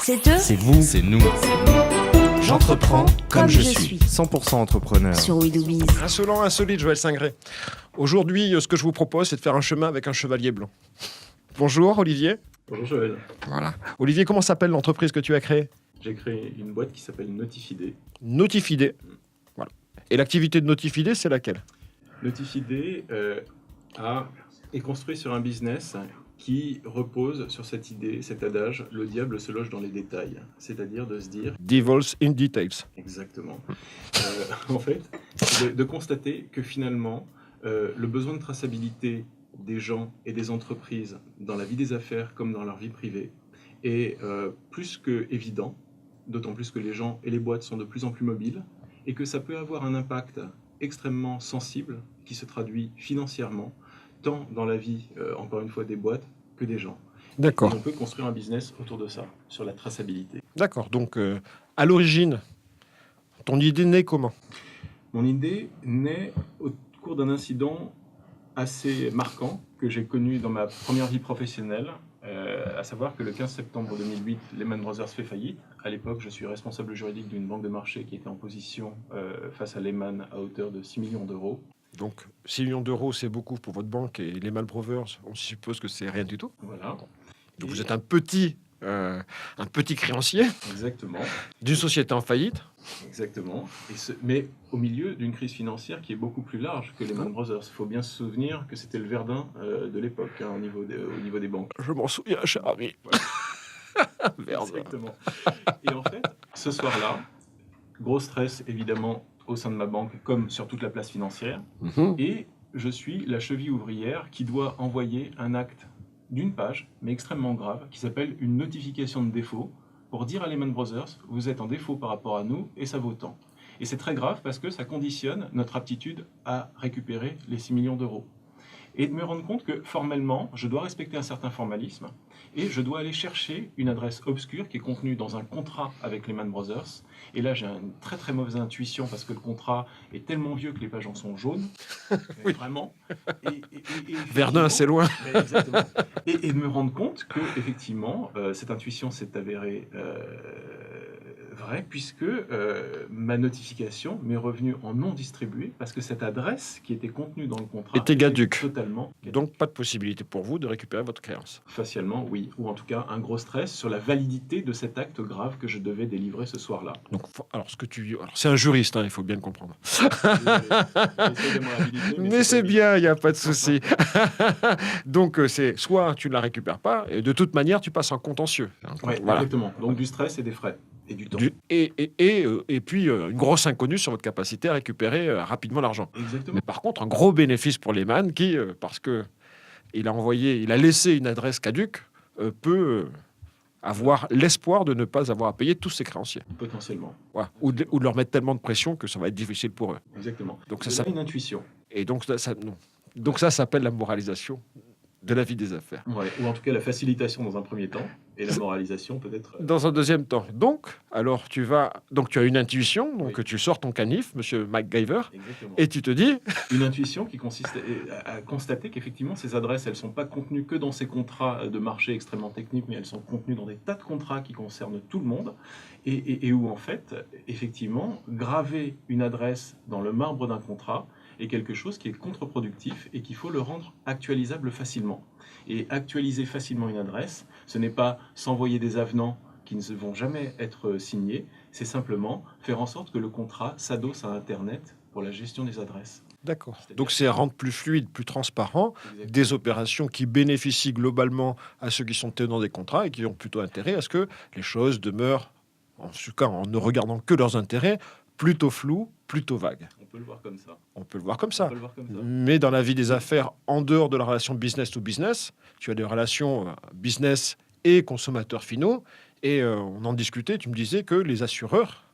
C'est eux, C'est vous, C'est nous. j'entreprends comme je suis. 100% entrepreneur. Sur We Do Biz. Insolent, insolite, Joël Singré. Aujourd'hui, ce que je vous propose, c'est de faire un chemin avec un chevalier blanc. Bonjour, Olivier. Bonjour Joël, Voilà. Olivier, comment s'appelle l'entreprise que tu as créée? j'ai créé une boîte qui s'appelle Notifidé. Notifidé. Voilà. Et l'activité de Notifidé, c'est laquelle? Notifidé est construit sur un business qui repose sur cette idée, cet adage, le diable se loge dans les détails. C'est-à-dire de se dire, Devils in Details. exactement, en fait, c'est de constater que finalement, le besoin de traçabilité des gens et des entreprises dans la vie des affaires comme dans leur vie privée est plus que évident, d'autant plus que les gens et les boîtes sont de plus en plus mobiles et que ça peut avoir un impact extrêmement sensible qui se traduit financièrement tant dans la vie, encore une fois, des boîtes que des gens. D'accord. Et on peut construire un business autour de ça, sur la traçabilité. D'accord. Donc, à l'origine, ton idée naît comment? Mon idée naît au cours d'un incident assez marquant que j'ai connu dans ma première vie professionnelle, à savoir que le 15 septembre 2008, Lehman Brothers fait faillite. À l'époque, je suis responsable juridique d'une banque de marché qui était en position face à Lehman à hauteur de 6 millions d'euros. Donc, 6 millions d'euros, c'est beaucoup pour votre banque et Lehman Brothers, on suppose que c'est rien du tout. Voilà. Donc, Et- vous êtes un petit créancier Exactement, d'une société en faillite. exactement. Mais au milieu d'une crise financière qui est beaucoup plus large que Lehman Brothers. Il faut bien se souvenir que c'était le Verdun de l'époque, au niveau des banques. Je m'en souviens, cher ami. Merde. Exactement. Et en fait, ce soir-là, gros stress évidemment au sein de ma banque, comme sur toute la place financière. Mhm. Et je suis la cheville ouvrière qui doit envoyer un acte d'une page, mais extrêmement grave, qui s'appelle une notification de défaut, pour dire à Lehman Brothers, vous êtes en défaut par rapport à nous et ça vaut tant. Et c'est très grave parce que ça conditionne notre aptitude à récupérer les 6 millions d'euros. Et de me rendre compte que formellement, je dois respecter un certain formalisme et je dois aller chercher une adresse obscure qui est contenue dans un contrat avec Lehman Brothers. Et là, j'ai une très très mauvaise intuition parce que le contrat est tellement vieux que les pages en sont jaunes. Oui. Vraiment. Et Verdun, c'est loin. Exactement. Et de me rendre compte que effectivement, cette intuition s'est avérée vraie puisque ma notification m'est revenue en non distribué parce que cette adresse qui était contenue dans le contrat Était caduque. totalement Donc, pas de possibilité pour vous de récupérer votre créance. facialement, oui, ou en tout cas un gros stress sur la validité de cet acte grave que je devais délivrer ce soir-là. Donc, alors, c'est un juriste, hein, il faut bien le comprendre. J'essaie de me réhabiliter, Mais c'est pas bien, il n'y a pas de souci. Donc, c'est soit tu ne la récupères pas, et de toute manière, tu passes en contentieux. Ouais, Voilà. exactement. Donc du stress et des frais et du temps. Et puis, une grosse inconnue sur votre capacité à récupérer rapidement l'argent. Exactement. Mais par contre, un gros bénéfice pour Lehman qui, parce que il a laissé une adresse caduque, peut avoir l'espoir de ne pas avoir à payer tous ses créanciers. Potentiellement. Voilà. Ou de leur mettre tellement de pression que ça va être difficile pour eux. Exactement. Donc C'est ça une intuition. Et donc, ça s'appelle la moralisation de la vie des affaires. Ouais. Ou en tout cas la facilitation dans un premier temps et la moralisation peut-être. Dans un deuxième temps. Donc, alors tu as une intuition, donc Oui. tu sors ton canif, monsieur MacGyver, Exactement. et tu te dis, Une intuition qui consiste à constater qu'effectivement ces adresses, elles ne sont pas contenues que dans ces contrats de marché extrêmement techniques, mais elles sont contenues dans des tas de contrats qui concernent tout le monde et où en fait, effectivement, graver une adresse dans le marbre d'un contrat est quelque chose qui est contre-productif et qu'il faut le rendre actualisable facilement. Et actualiser facilement une adresse, ce n'est pas s'envoyer des avenants qui ne vont jamais être signés, c'est simplement faire en sorte que le contrat s'adosse à Internet pour la gestion des adresses. d'accord. C'est-à-dire- Donc c'est rendre plus fluide, plus transparent, Exactement. des opérations qui bénéficient globalement à ceux qui sont tenants des contrats et qui ont plutôt intérêt à ce que les choses demeurent, en tout cas en ne regardant que leurs intérêts, plutôt floues, plutôt vagues. On peut le voir comme ça. On peut le voir comme On ça. peut le voir comme ça. Mais dans la vie des affaires, en dehors de la relation business to business, tu as des relations business et consommateurs finaux. Et on en discutait, tu me disais que les assureurs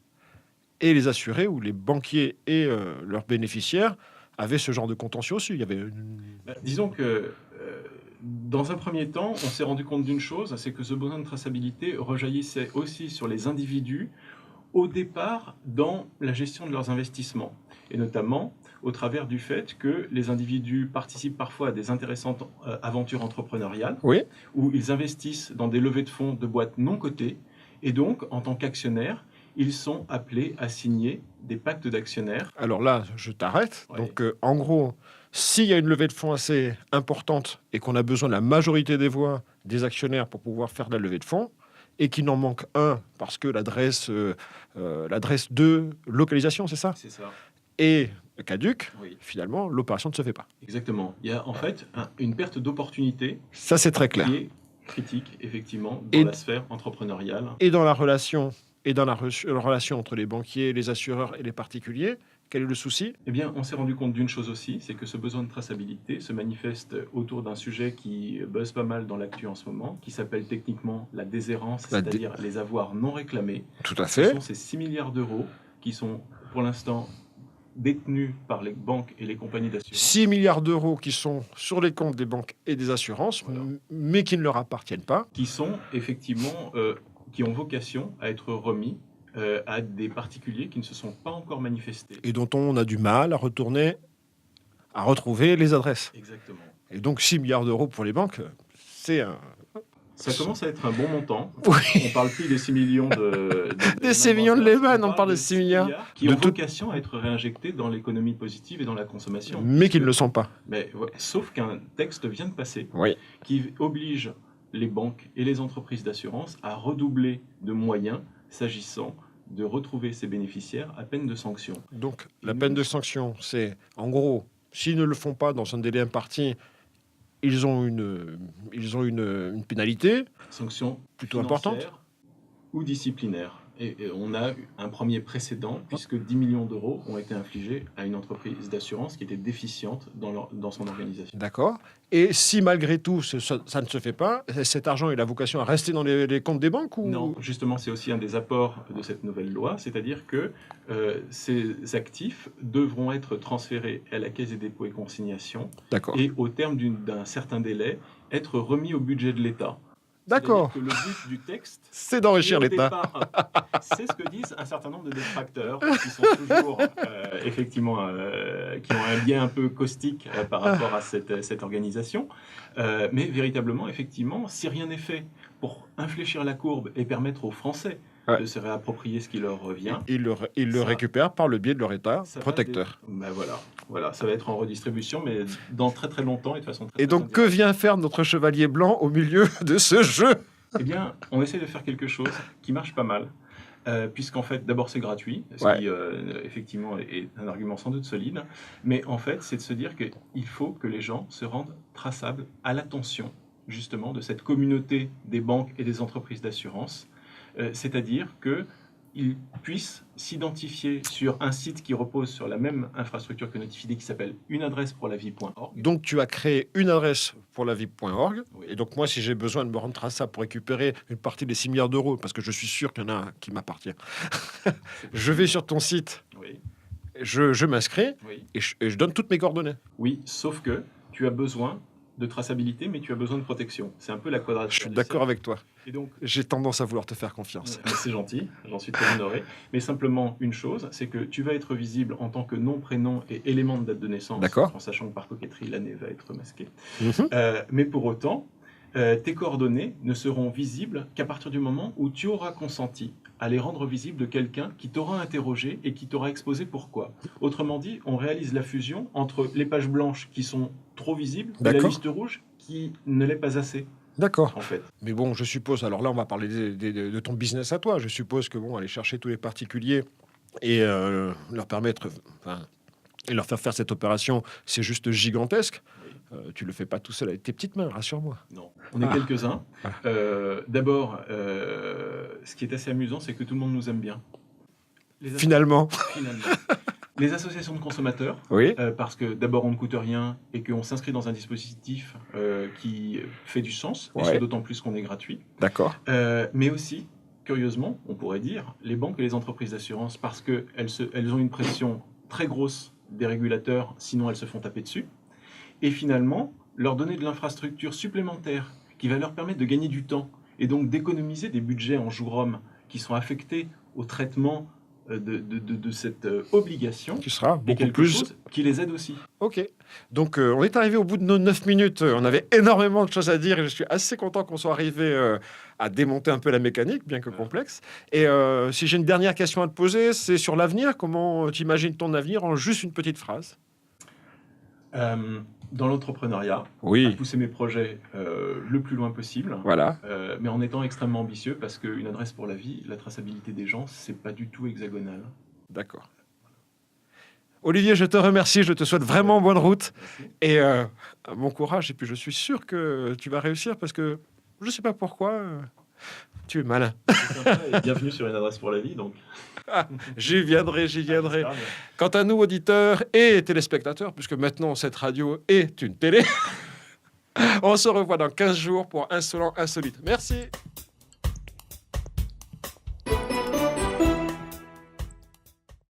et les assurés, ou les banquiers et leurs bénéficiaires, avaient ce genre de contentieux aussi. Il y avait Disons que dans un premier temps, on s'est rendu compte d'une chose, c'est que ce besoin de traçabilité rejaillissait aussi sur les individus au départ dans la gestion de leurs investissements, et notamment au travers du fait que les individus participent parfois à des intéressantes aventures entrepreneuriales, Oui. où ils investissent dans des levées de fonds de boîtes non cotées, Et donc, en tant qu'actionnaires, ils sont appelés à signer des pactes d'actionnaires. Alors là, je t'arrête. Ouais. Donc, en gros, s'il y a une levée de fonds assez importante et qu'on a besoin de la majorité des voix des actionnaires pour pouvoir faire la levée de fonds, et qu'il en manque un parce que l'adresse de localisation, c'est ça, C'est ça. est caduque, Oui, finalement, l'opération ne se fait pas. exactement. Il y a en fait une perte d'opportunité Ça, c'est très clair. qui est critique, effectivement, dans Et- la sphère entrepreneuriale. Et dans la relation, relation entre les banquiers, les assureurs et les particuliers, quel est le souci? Eh bien, on s'est rendu compte d'une chose aussi, c'est que ce besoin de traçabilité se manifeste autour d'un sujet qui buzz pas mal dans l'actu en ce moment, qui s'appelle techniquement la déshérence, La dé- c'est-à-dire les avoirs non réclamés. Tout à Ce fait. sont ces 6 milliards d'euros qui sont pour l'instant détenus par les banques et les compagnies d'assurance. 6 milliards d'euros qui sont sur les comptes des banques et des assurances, Voilà. mais qui ne leur appartiennent pas. Qui sont effectivement, qui ont vocation à être remis à des particuliers qui ne se sont pas encore manifestés. Et dont on a du mal à retrouver les adresses. Exactement. Et donc 6 milliards d'euros pour les banques, c'est un... Ça commence à être un bon montant. Oui. On parle plus des 6 millions Des 6 millions de Lehman, on parle de 6 6 milliards. qui De ont tout- vocation à être réinjectés dans l'économie positive et dans la consommation. Mais qui ne le sont pas. Mais, sauf qu'un texte vient de passer Oui. qui oblige les banques et les entreprises d'assurance à redoubler de moyens s'agissant de retrouver ces bénéficiaires à peine de sanction. Donc la peine de sanction, c'est en gros, s'ils ne le font pas dans un délai imparti, ils ont une pénalité Sanctions plutôt financières importante. ou disciplinaires. Et on a eu un premier précédent, puisque 10 millions d'euros ont été infligés à une entreprise d'assurance qui était déficiente dans son organisation. D'accord. Et si malgré tout ça ne se fait pas, cet argent il a vocation à rester dans les comptes des banques ou... Non, justement, c'est aussi un des apports de cette nouvelle loi, c'est-à-dire que ces actifs devront être transférés à la Caisse des dépôts et consignations D'accord. et au terme d'un certain délai, être remis au budget de l'État. D'accord. C'est-à-dire que le but du texte, C'est d'enrichir qui, au l'État. départ, c'est ce que disent un certain nombre de détracteurs qui sont toujours, effectivement, qui ont un biais un peu caustique par rapport à cette organisation. Mais véritablement, effectivement, si rien n'est fait pour infléchir la courbe et permettre aux Français Ouais. de se réapproprier ce qui leur revient, Ils le Ça- récupèrent par le biais de leur État ça va protecteur. ben voilà, ça va être en redistribution, mais dans très très longtemps et de façon très Et très donc, que indirecte. vient faire notre chevalier blanc au milieu de ce jeu? Eh bien, on essaie de faire quelque chose qui marche pas mal, puisqu'en fait, d'abord, c'est gratuit, ce Ouais. qui, effectivement, est un argument sans doute solide, mais en fait, c'est de se dire qu'il faut que les gens se rendent traçables à l'attention, justement, de cette communauté des banques et des entreprises d'assurance, c'est-à-dire qu'ils puissent s'identifier sur un site qui repose sur la même infrastructure que Notifidé, qui s'appelle uneadressepourlavie.org. Donc, tu as créé une adresse pour la vie.org. Oui. Et donc, moi, si j'ai besoin de me rendre traçable pour récupérer une partie des 6 milliards d'euros, parce que je suis sûr qu'il y en a un qui m'appartient, je vais sur ton site, Oui, je m'inscris oui. et je donne toutes mes coordonnées. Oui, sauf que tu as besoin de traçabilité, mais tu as besoin de protection. C'est un peu la quadrature. Je suis du d'accord cercle. avec toi. Et donc, J'ai tendance à vouloir te faire confiance. c'est gentil, j'en suis très honoré. Mais simplement une chose, c'est que tu vas être visible en tant que nom, prénom et élément de date de naissance, D'accord. en sachant que par coquetterie, l'année va être masquée. Mhm. Mais pour autant, tes coordonnées ne seront visibles qu'à partir du moment où tu auras consenti à les rendre visibles de quelqu'un qui t'aura interrogé et qui t'aura exposé pourquoi. Autrement dit, on réalise la fusion entre les pages blanches qui sont trop visibles et la D'accord. liste rouge qui ne l'est pas assez, D'accord. en fait. Mais bon, je suppose, alors là, on va parler de ton business à toi. Je suppose que, bon, aller chercher tous les particuliers et leur permettre, et leur faire cette opération, c'est juste gigantesque. Tu le fais pas tout seul avec tes petites mains, rassure-moi. Non, on est quelques-uns. Ah. D'abord, ce qui est assez amusant, c'est que tout le monde nous aime bien. Les asso- Finalement. Finalement. Les associations de consommateurs, Oui. parce que d'abord on ne coûte rien et qu'on s'inscrit dans un dispositif qui fait du sens, et Ouais. ce d'autant plus qu'on est gratuit. D'accord. Mais aussi, curieusement, on pourrait dire, les banques et les entreprises d'assurance, parce qu'elles ont une pression très grosse des régulateurs, sinon elles se font taper dessus. Et finalement, leur donner de l'infrastructure supplémentaire qui va leur permettre de gagner du temps et donc d'économiser des budgets en jour homme qui sont affectés au traitement de cette obligation Qui sera et beaucoup quelque plus... chose qui les aide aussi. Ok. Donc, on est arrivé au bout de nos 9 minutes. On avait énormément de choses à dire et je suis assez content qu'on soit arrivé à démonter un peu la mécanique, bien que complexe. Et si j'ai une dernière question à te poser, c'est sur l'avenir. Comment tu imagines ton avenir en juste une petite phrase? Dans l'entrepreneuriat, à Oui, pousser mes projets le plus loin possible, voilà. mais en étant extrêmement ambitieux, parce qu'une adresse pour la vie, la traçabilité des gens, c'est pas du tout hexagonal. D'accord. Olivier, je te remercie. Je te souhaite vraiment bonne route Merci. et bon courage. Et puis, je suis sûr que tu vas réussir parce que je ne sais pas pourquoi. Tu es malin. C'est sympa et bienvenue sur une adresse pour la vie. Donc, J'y viendrai, j'y viendrai. j'espère bien. Quant à nous, auditeurs et téléspectateurs, puisque maintenant cette radio est une télé, on se revoit dans 15 jours pour Insolent Insolite. Merci.